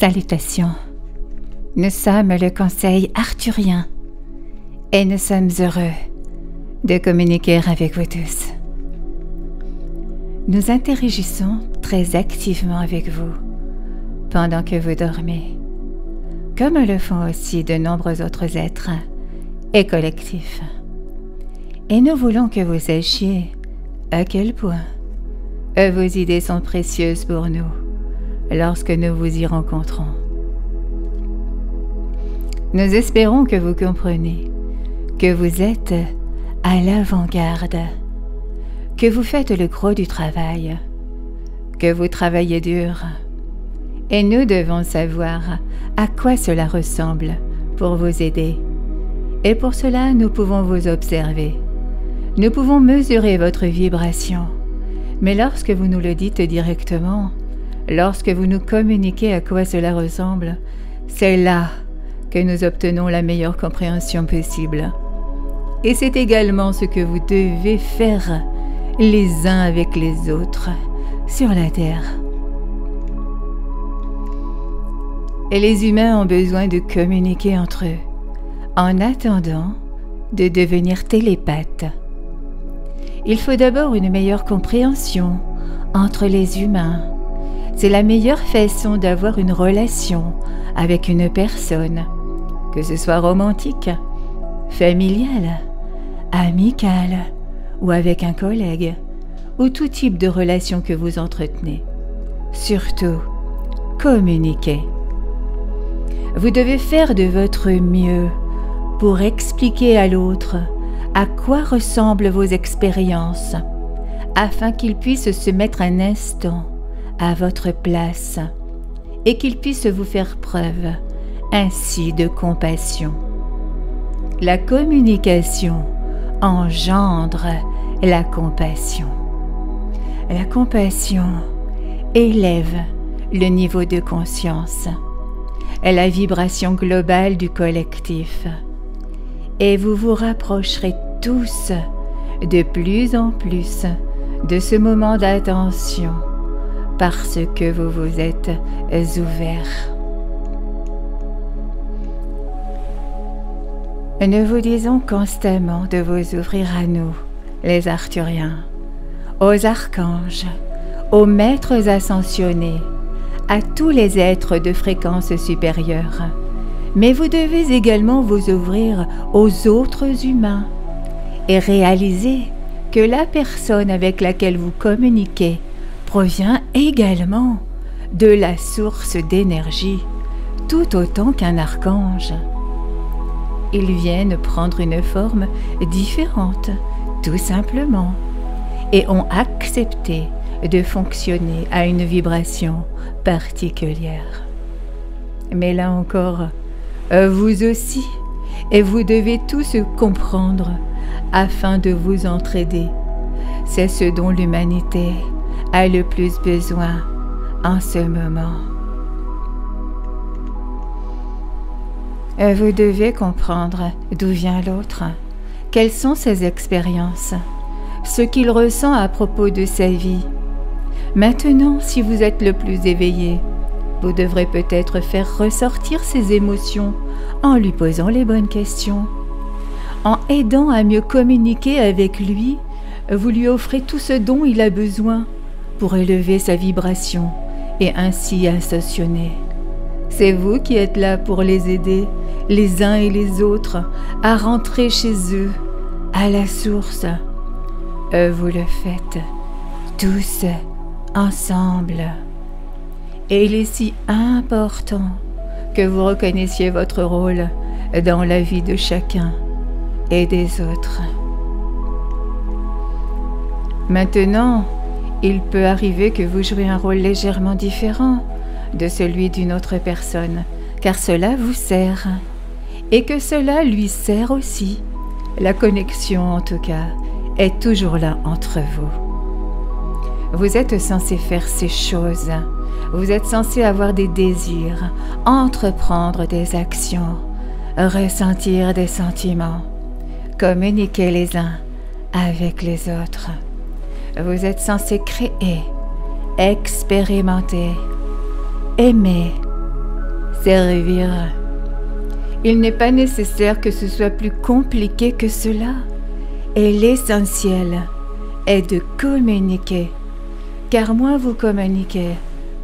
Salutations. Nous sommes le Conseil arthurien et nous sommes heureux de communiquer avec vous tous. Nous interagissons très activement avec vous pendant que vous dormez, comme le font aussi de nombreux autres êtres et collectifs. Et nous voulons que vous sachiez à quel point vos idées sont précieuses pour nous lorsque nous vous y rencontrons. Nous espérons que vous comprenez que vous êtes à l'avant-garde, que vous faites le gros du travail, que vous travaillez dur, et nous devons savoir à quoi cela ressemble pour vous aider. Et pour cela, nous pouvons vous observer. Nous pouvons mesurer votre vibration, mais lorsque vous nous le dites directement, lorsque vous nous communiquez à quoi cela ressemble, c'est là que nous obtenons la meilleure compréhension possible. Et c'est également ce que vous devez faire les uns avec les autres sur la Terre. Et les humains ont besoin de communiquer entre eux en attendant de devenir télépathes. Il faut d'abord une meilleure compréhension entre les humains. C'est la meilleure façon d'avoir une relation avec une personne, que ce soit romantique, familiale, amicale ou avec un collègue, ou tout type de relation que vous entretenez. Surtout, communiquez. Vous devez faire de votre mieux pour expliquer à l'autre à quoi ressemblent vos expériences, afin qu'il puisse se mettre un instant à votre place et qu'il puisse vous faire preuve ainsi de compassion. La communication engendre la compassion. La compassion élève le niveau de conscience, la vibration globale du collectif, et vous vous rapprocherez tous de plus en plus de ce moment d'attention parce que vous vous êtes ouverts. Nous vous disons constamment de vous ouvrir à nous, les Arthuriens, aux archanges, aux maîtres ascensionnés, à tous les êtres de fréquence supérieure. Mais vous devez également vous ouvrir aux autres humains et réaliser que la personne avec laquelle vous communiquez provient également de la source d'énergie, tout autant qu'un archange. Ils viennent prendre une forme différente, tout simplement, et ont accepté de fonctionner à une vibration particulière. Mais là encore, vous aussi, et vous devez tous comprendre afin de vous entraider. C'est ce dont l'humanité a le plus besoin en ce moment. Vous devez comprendre d'où vient l'autre, quelles sont ses expériences, ce qu'il ressent à propos de sa vie. Maintenant, si vous êtes le plus éveillé, vous devrez peut-être faire ressortir ses émotions en lui posant les bonnes questions. En aidant à mieux communiquer avec lui, vous lui offrez tout ce dont il a besoin pour élever sa vibration et ainsi ascensionner. C'est vous qui êtes là pour les aider, les uns et les autres, à rentrer chez eux, à la source. Vous le faites tous ensemble. Et il est si important que vous reconnaissiez votre rôle dans la vie de chacun et des autres. Maintenant, il peut arriver que vous jouez un rôle légèrement différent de celui d'une autre personne, car cela vous sert, et que cela lui sert aussi. La connexion, en tout cas, est toujours là entre vous. Vous êtes censé faire ces choses. Vous êtes censé avoir des désirs, entreprendre des actions, ressentir des sentiments, communiquer les uns avec les autres. Vous êtes censé créer, expérimenter, aimer, servir. Il n'est pas nécessaire que ce soit plus compliqué que cela. Et l'essentiel est de communiquer. Car moins vous communiquez,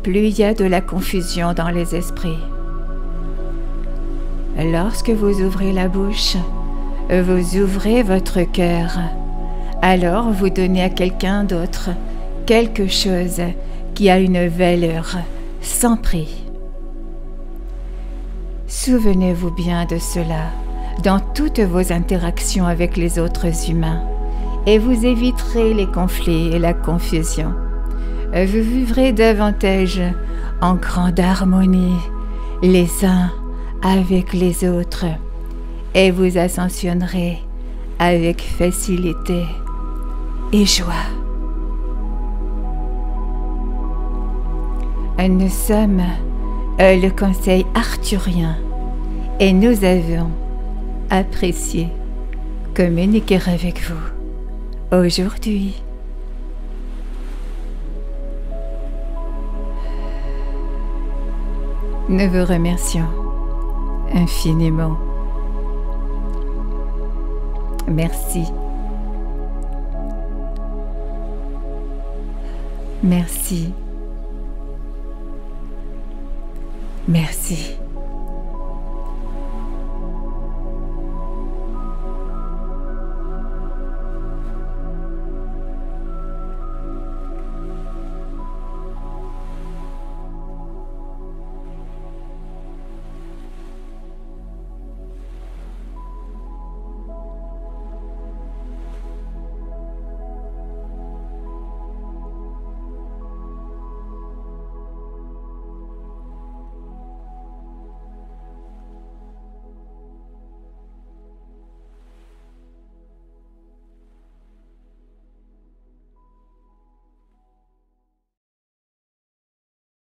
plus il y a de la confusion dans les esprits. Lorsque vous ouvrez la bouche, vous ouvrez votre cœur. Alors vous donnez à quelqu'un d'autre quelque chose qui a une valeur sans prix. Souvenez-vous bien de cela dans toutes vos interactions avec les autres humains et vous éviterez les conflits et la confusion. Vous vivrez davantage en grande harmonie les uns avec les autres et vous ascensionnerez avec facilité et joie. Nous sommes le conseil arthurien et nous avons apprécié communiquer avec vous aujourd'hui. Nous vous remercions infiniment. Merci. Merci. Merci.